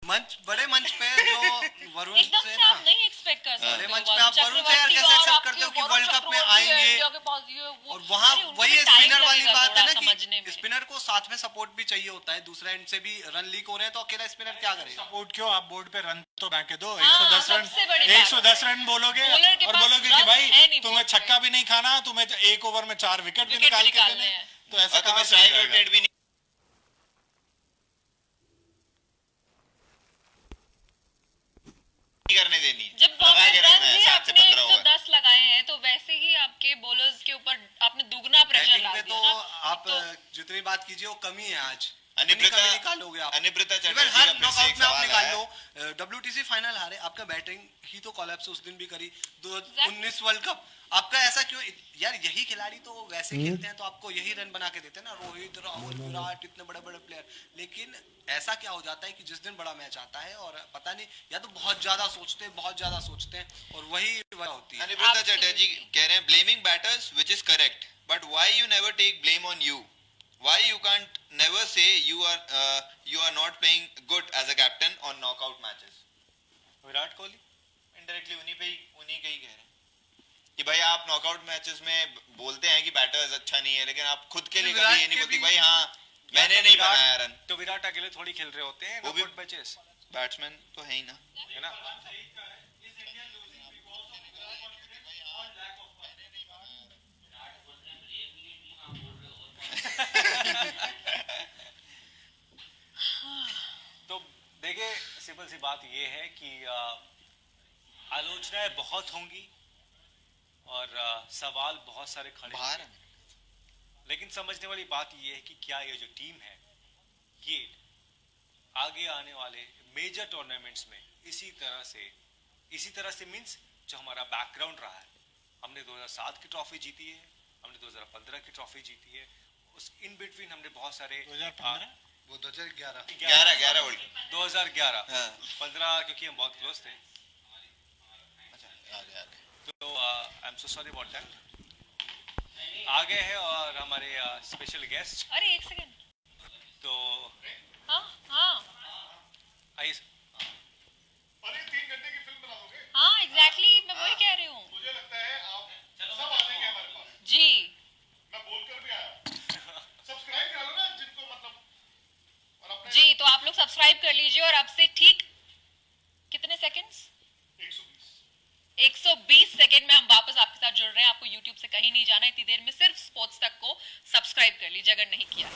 मंच बड़े मंच पे जो वरुण एकदम से से ना आप नहीं एक्सपेक्ट कर सकते बड़े हो। मंच पे आप वरुण से यार कैसे एक्सेप्ट करते हो कि वर्ल्ड कप में आएंगे और वहाँ वही स्पिनर वाली बात है ना कि स्पिनर को साथ में सपोर्ट भी चाहिए होता है, दूसरा एंड से भी रन लीक हो रहे हैं तो अकेला स्पिनर क्या करेगा? सपोर्ट क्यों, आप बोर्ड पे रन तो बैंके दो। 110 रन बोलोगे और बोलोगे कि भाई तुम्हें छक्का भी नहीं खाना, तुम्हें एक ओवर में 4 विकेट भी निकाल के देने, तो ऐसा कहाँ से होगा? करने देनी है। जब आपने 110 लगाए हैं तो वैसे ही आपके बॉलर्स के ऊपर आपने दुगना प्रेशर ला दिया ना। आप जितनी बात कीजिए वो कमी है आज। अनिब्रिता निकालोगे आप, अनिब्रिता इवन हर नॉकआउट में आप निकाल लो। WTC फाइनल हारे, आपका बैटिंग ही तो कोलैप्स उस दिन भी करी। 19 वर्ल्ड कप आपका ऐसा क्यों यार? यही खिलाड़ी तो वैसे खेलते हैं तो आपको यही रन बना के देते हैं ना, रोहित, राहुल, विराट, इतने बड़े बड़े प्लेयर। लेकिन ऐसा क्या हो जाता है कि जिस दिन बड़ा मैच आता है और पता नहीं, या तो बहुत ज्यादा सोचते हैं और वही होती है। अनिब्रिता चटर्जी कह रहे हैं blaming batters which is correct but why you never take blame on you, why you can't never say you are not playing good as a captain on knockout matches। Virat Kohli indirectly उन्हीं के ही कह रहे हैं कि भाई आप नॉकआउट मैचेस में बोलते हैं कि बैटर्स अच्छा नहीं है, लेकिन आप खुद के लिए कभी ये नहीं बोलते भाई हाँ मैंने नहीं बनाया रन। तो विराट अकेले थोड़ी खेल रहे होते हैं नॉकआउट मैचेस, बैट्समैन तो है ही ना, है ना। तो देखिए सिंपल सी बात ये है कि आलोचनाएं बहुत होंगी और सवाल बहुत सारे खड़े होंगे, लेकिन समझने वाली बात ये है कि क्या ये जो टीम है ये आगे आने वाले मेजर टूर्नामेंट्स में इसी तरह से मींस जो हमारा बैकग्राउंड रहा है, हमने 2007 की ट्रॉफी जीती है, हमने 2015 की ट्रॉफी जीती है, उस इन बिटवीन हमने बहुत सारे 2015 वो 2011 11 वर्ल्ड 2011 15 क्योंकि हम बहुत क्लोज थे। तो I am so sorry about that. आगे है और हमारे स्पेशल गेस्ट। अरे एक सेकंड, तो हाँ आइए। अरे 3 घंटे की फिल्म बनाओगे? हाँ एग्जैक्टली, मैं वही कह रही हूँ। मुझे लगता है आप सब आ जाएंगे हमारे पास। जी मैं बोलकर भी आया। सब्सक्राइब करा लो ना जिनको मतलब, और अपने जी, तो आप लोग सब्सक्राइब कर लीजिए और अब से ठीक कितने सेकंड्स? 120 सेकंड में हम वापस आपके साथ जुड़ रहे हैं। आपको YouTube से कहीं नहीं जाना है, इतनी देर में सिर्फ स्पोर्ट्स तक को सब्सक्राइब कर लीजिए अगर नहीं किया है।